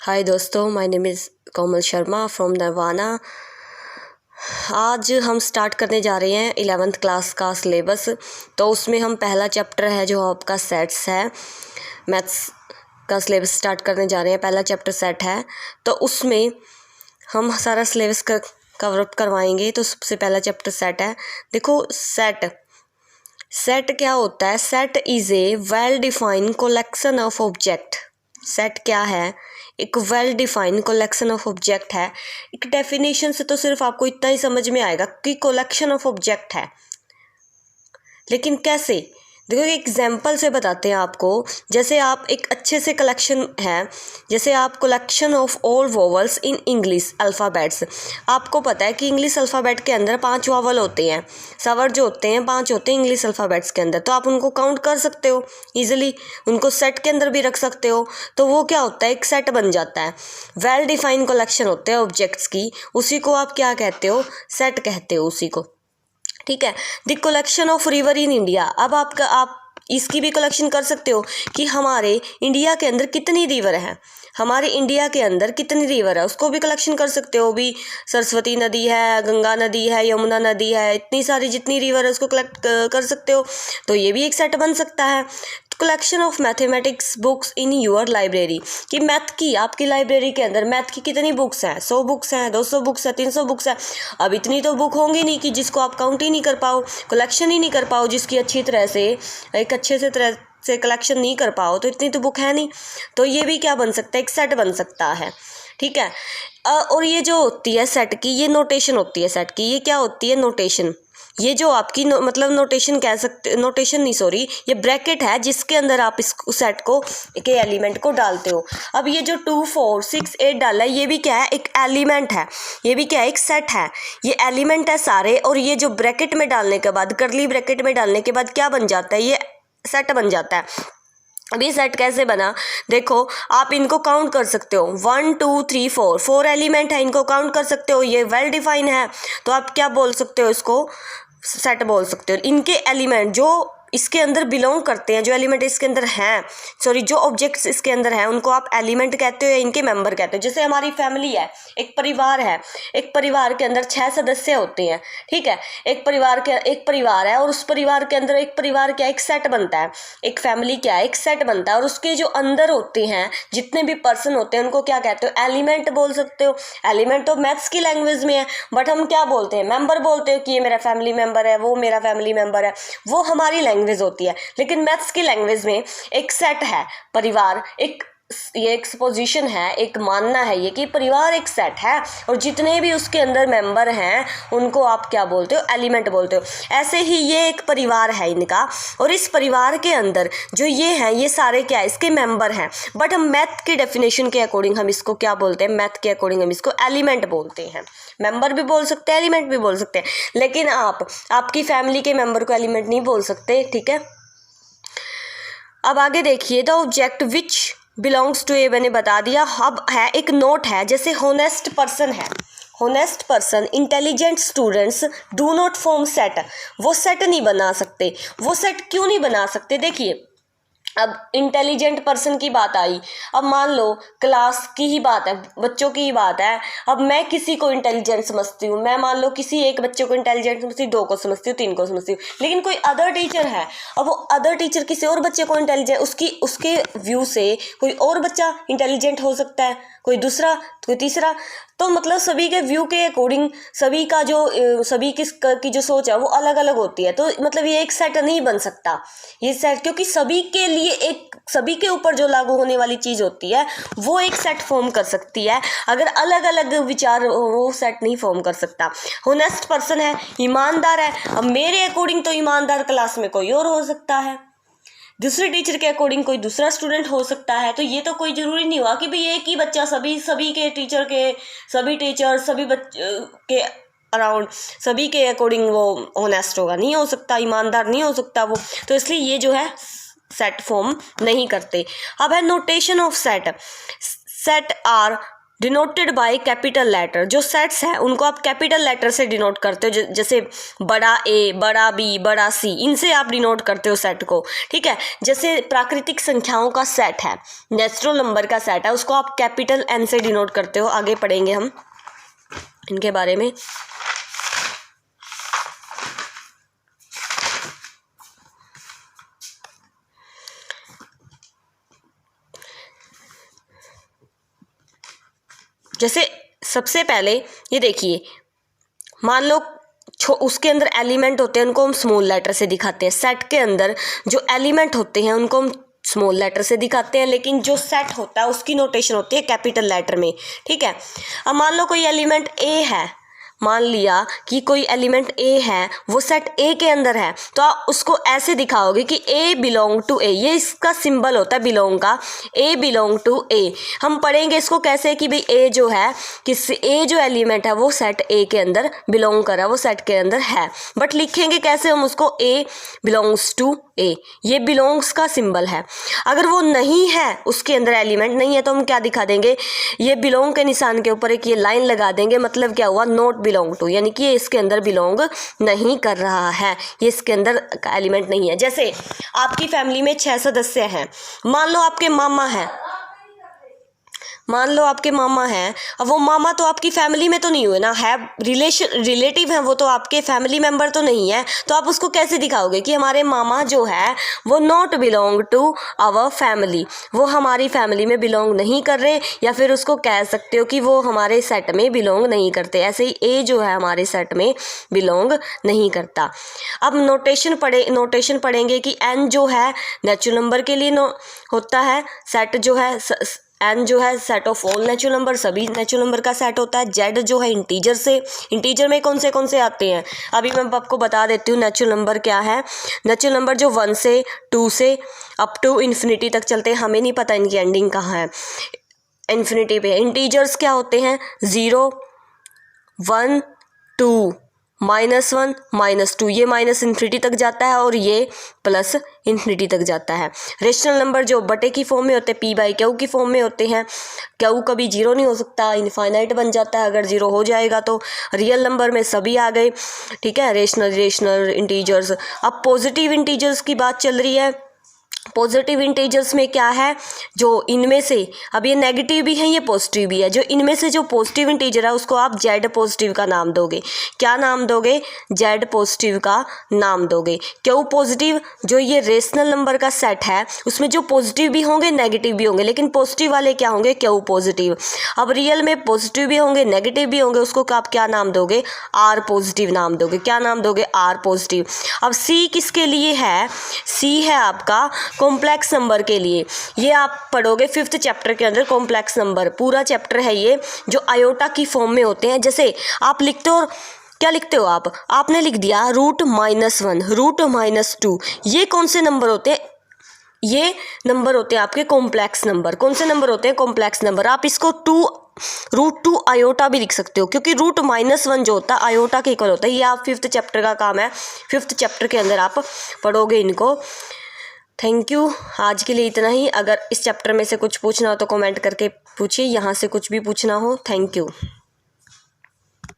हाय दोस्तों, my name is Komal Sharma from Narwana. आज हम स्टार्ट करने जा रहे हैं 11th क्लास का सिलेबस। तो उसमें हम पहला चैप्टर है जो आपका सेट्स है, मैथ्स का सिलेबस स्टार्ट करने जा रहे हैं। पहला चैप्टर सेट है, तो उसमें हम सारा सिलेबस कवर अप करवाएंगे। तो सबसे पहला चैप्टर सेट है। देखो, सेट क्या होता है? Set is a well defined collection of object. Set क्या है? एक well defined collection of object है। एक डेफिनेशन से तो सिर्फ आपको इतना ही समझ में आएगा कि कलेक्शन ऑफ ऑब्जेक्ट है, लेकिन कैसे? देखो, एक एग्जांपल से बताते हैं आपको। जैसे आप एक अच्छे से कलेक्शन है, जैसे आप collection of all vowels in English alphabets. आपको पता है कि इंग्लिश अल्फ़ाबेट के अंदर 5 वोवल होते हैं, स्वर जो होते हैं 5 होते हैं इंग्लिश अल्फ़ाबेट्स के अंदर। तो आप उनको काउंट कर सकते हो ईजिली, उनको सेट के अंदर भी रख सकते हो। तो वो क्या होता है? एक सेट बन जाता है। वेल डिफाइंड कलेक्शन होते हैं ऑब्जेक्ट्स की, उसी को आप क्या कहते हो? सेट कहते हो उसी को। ठीक है। The collection of river in India. अब आप इसकी भी कलेक्शन कर सकते हो कि हमारे इंडिया के अंदर कितनी रिवर है, हमारे इंडिया के अंदर कितनी रिवर है, उसको भी कलेक्शन कर सकते हो। भी सरस्वती नदी है, गंगा नदी है, यमुना नदी है, इतनी सारी जितनी रिवर है उसको कलेक्ट कर सकते हो। तो ये भी एक सेट बन सकता है। Collection of mathematics books in your library, कि मैथ की आपकी लाइब्रेरी के अंदर मैथ की कितनी बुक्स हैं? 100 बुक्स हैं, 200 बुक्स हैं, 300 बुक्स हैं। अब इतनी तो बुक होंगी नहीं कि जिसको आप काउंट ही नहीं कर पाओ, कलेक्शन ही नहीं कर पाओ, जिसकी अच्छी तरह से एक अच्छे से तरह से कलेक्शन नहीं कर पाओ। तो इतनी तो बुक है नहीं। तो ये भी क्या बन सकता है? एक सेट बन सकता है। ठीक है। और ये जो होती है सेट की, ये नोटेशन होती है सेट की। ये क्या होती है? नोटेशन। ये जो आपकी मतलब नोटेशन कह सकते, नोटेशन नहीं सॉरी, ये ब्रैकेट है जिसके अंदर आप इस सेट को के एलिमेंट को डालते हो। अब ये जो 2 4 6 8 डाला है, ये भी क्या है? एक एलिमेंट है। ये भी क्या है? एक सेट है। ये एलिमेंट है सारे। और ये जो ब्रैकेट में डालने के बाद, करली ब्रैकेट में डालने के बाद क्या बन जाता है? ये सेट बन जाता है। अब ये सेट कैसे बना? देखो, आप इनको काउंट कर सकते हो। 1 2 3 4 एलिमेंट है, इनको काउंट कर सकते हो। ये वेल डिफाइन है, तो आप क्या बोल सकते हो? इसको सेट बोल सकते हो। इनके एलिमेंट जो इसके अंदर बिलोंग करते हैं, जो एलिमेंट इसके अंदर हैं, सॉरी जो ऑब्जेक्ट्स इसके अंदर हैं, उनको आप एलिमेंट कहते हो या इनके मेंबर कहते हो। जैसे हमारी फैमिली है, एक परिवार है, एक परिवार के अंदर 6 सदस्य होते हैं। ठीक है। एक परिवार है, और उस परिवार के अंदर एक परिवार क्या, एक सेट बनता है। एक फैमिली क्या है? एक सेट बनता है। और उसके जो अंदर होते हैं जितने भी पर्सन होते हैं, उनको क्या कहते हो? एलिमेंट बोल सकते हो। एलिमेंट तो मैथ्स की लैंग्वेज में है, बट हम क्या बोलते हैं? मेंबर बोलते हो कि ये मेरा फैमिली मेंबर है, वो मेरा फैमिली मेंबर है। वो हमारी लैंग्वेज होती है। लेकिन मैथ्स की लैंग्वेज में एक सेट है, परिवार ये एक सपोजिशन है, एक मानना है ये कि परिवार एक सेट है, और जितने भी उसके अंदर मेंबर हैं उनको आप क्या बोलते हो? एलिमेंट बोलते हो। ऐसे ही ये एक परिवार है इनका, और इस परिवार के अंदर जो ये हैं, ये सारे क्या है? इसके मेंबर हैं। बट हम मैथ की डेफिनेशन के अकॉर्डिंग हम इसको क्या बोलते हैं? मैथ के अकॉर्डिंग हम इसको एलिमेंट बोलते हैं। मेंबर भी बोल सकते हैं, एलिमेंट भी बोल सकते हैं। लेकिन आपकी फैमिली के मेंबर को एलिमेंट नहीं बोल सकते। ठीक है। अब आगे देखिए, the object which belongs to, ये मैंने बता दिया। अब है एक नोट है, जैसे होनेस्ट पर्सन है, honest person, intelligent students do not form set. वो सेट नहीं बना सकते। वो सेट क्यों नहीं बना सकते? देखिए, अब इंटेलिजेंट पर्सन की बात आई। अब मान लो क्लास की ही बात है, बच्चों की ही बात है। अब मैं किसी को इंटेलिजेंट समझती हूँ, मैं मान लो किसी एक बच्चे को इंटेलिजेंट समझती हूँ, 2 को समझती हूँ, 3 को समझती हूँ। लेकिन कोई अदर टीचर है, अब वो अदर टीचर किसी और बच्चे को इंटेलिजेंट, उसके व्यू से कोई और बच्चा इंटेलिजेंट हो सकता है, कोई दूसरा, कोई तीसरा। तो मतलब सभी के व्यू के अकॉर्डिंग सभी का जो सभी की जो सोच है वो अलग अलग होती है। तो मतलब ये एक सेट नहीं बन सकता ये सेट, क्योंकि सभी के लिए एक, सभी के ऊपर जो लागू होने वाली चीज़ होती है वो एक सेट फॉर्म कर सकती है। अगर अलग अलग विचार, वो सेट नहीं फॉर्म कर सकता। होनेस्ट पर्सन है, ईमानदार है। अब मेरे अकॉर्डिंग तो ईमानदार क्लास में कोई और हो सकता है, दूसरे टीचर के अकॉर्डिंग कोई दूसरा स्टूडेंट हो सकता है। तो ये तो कोई ज़रूरी नहीं हुआ कि भाई एक ही बच्चा सभी के टीचर के, सभी टीचर सभी बच्चे के अराउंड, सभी के अकॉर्डिंग वो ऑनेस्ट होगा, नहीं हो सकता, ईमानदार नहीं हो सकता वो। तो इसलिए ये जो है सेट फॉर्म नहीं करते। अब है notation of set. Set are denoted by capital letter. जो सेट्स हैं उनको आप कैपिटल लेटर से डिनोट करते हो, जैसे बड़ा ए, बड़ा बी, बड़ा सी, इनसे आप डिनोट करते हो सेट को, ठीक है। जैसे प्राकृतिक संख्याओं का सेट है, नेचुरल नंबर का सेट है, उसको आप कैपिटल एन से डिनोट करते हो। आगे पढ़ेंगे हम इनके बारे में। जैसे सबसे पहले ये देखिए, मान लो उसके अंदर एलिमेंट होते हैं, उनको हम स्मॉल लेटर से दिखाते हैं। सेट के अंदर जो एलिमेंट होते हैं उनको हम स्मॉल लेटर से दिखाते हैं, लेकिन जो सेट होता है उसकी नोटेशन होती है कैपिटल लेटर में, ठीक है। अब मान लो कोई एलिमेंट ए है, मान लिया कि कोई एलिमेंट ए है, वो सेट ए के अंदर है, तो आप उसको ऐसे दिखाओगे कि ए बिलोंग टू ए। ये इसका सिंबल होता है बिलोंग का, ए बिलोंग टू ए। हम पढ़ेंगे इसको कैसे कि भाई ए जो है, किस ए जो एलिमेंट है वो सेट ए के अंदर बिलोंग कर रहा है, वो सेट के अंदर है। बट लिखेंगे कैसे हम उसको, ए बिलोंग्स टू ए, ये बिलोंग्स का सिंबल है। अगर वो नहीं है, उसके अंदर एलिमेंट नहीं है, तो हम क्या दिखा देंगे, ये बिलोंग के निशान के ऊपर एक ये लाइन लगा देंगे। मतलब क्या हुआ, नॉट बिलोंग टू, यानी कि ये इसके अंदर बिलोंग नहीं कर रहा है, ये इसके अंदर एलिमेंट नहीं है। जैसे आपकी फैमिली में 6 सदस्य हैं, मान लो आपके मामा हैं, मान लो आपके मामा हैं। अब वो मामा तो आपकी फैमिली में तो नहीं हुए ना, है रिलेटिव हैं, वो तो आपके फैमिली मेंबर तो नहीं है। तो आप उसको कैसे दिखाओगे कि हमारे मामा जो है वो not belong to our family, वो हमारी फैमिली में बिलोंग नहीं कर रहे, या फिर उसको कह सकते हो कि वो हमारे सेट में बिलोंग नहीं करते। ऐसे ही ए जो है हमारे सेट में बिलोंग नहीं करता। अब नोटेशन पढ़ेंगे कि एन जो है नेचुरल नंबर के लिए होता है, सेट जो है एन जो है set of all natural number, सभी नेचुरल नंबर का सेट होता है। जेड जो है इंटीजर से, इंटीजर में कौन से आते हैं अभी मैं आपको बता देती हूँ। नेचुरल नंबर क्या है, नेचुरल नंबर जो 1 से 2 से अप टू इन्फिनिटी तक चलते हैं, हमें नहीं पता इनकी एंडिंग कहाँ है, इन्फिनिटी पे। इंटीजर्स क्या होते हैं, 0, 1, 2, -1, -2, ये माइनस इन्फिनिटी तक जाता है और ये प्लस इन्फिनिटी तक जाता है। रेशनल नंबर जो बटे की फॉर्म में होते हैं, p/q की फॉर्म में होते हैं। क्यू कभी 0 नहीं हो सकता, इनफाइनाइट बन जाता है अगर 0 हो जाएगा तो। रियल नंबर में सभी आ गए, ठीक है, रेशनल इंटीजर्स। अब पॉजिटिव इंटीजर्स की बात चल रही है। पॉजिटिव इंटीजर्स में क्या है, जो इनमें से, अब ये नेगेटिव भी है ये पॉजिटिव भी है, जो इनमें से जो पॉजिटिव इंटीजर है उसको आप जेड पॉजिटिव का नाम दोगे। क्या नाम दोगे, जेड पॉजिटिव का नाम दोगे। क्यों पॉजिटिव, जो ये रेशनल नंबर का सेट है उसमें जो पॉजिटिव भी होंगे नेगेटिव भी होंगे, लेकिन पॉजिटिव वाले क्या होंगे, क्यों पॉजिटिव। अब रियल में पॉजिटिव भी होंगे नेगेटिव भी होंगे, उसको आप क्या नाम दोगे, आर पॉजिटिव नाम दोगे। क्या नाम दोगे, आर पॉजिटिव। अब सी किसके लिए है, सी है आपका कॉम्प्लेक्स नंबर के लिए। ये आप पढ़ोगे 5th चैप्टर के अंदर, कॉम्प्लेक्स नंबर पूरा चैप्टर है ये, जो आयोटा की फॉर्म में होते हैं। जैसे आप लिखते हो, क्या लिखते हो आपने लिख दिया √-1, √-2, ये कौन से नंबर होते हैं, ये नंबर होते हैं आपके कॉम्प्लेक्स नंबर। कौन से नंबर होते हैं, कॉम्प्लेक्स नंबर। आप इसको √2 आयोटा भी लिख सकते हो, क्योंकि √-1 जो होता है आयोटा के इक्वल होता है। ये आप 5th चैप्टर का काम है, 5th चैप्टर के अंदर आप पढ़ोगे इनको। थैंक यू, आज के लिए इतना ही। अगर इस चैप्टर में से कुछ पूछना हो तो कमेंट करके पूछिए, यहाँ से कुछ भी पूछना हो। Thank you.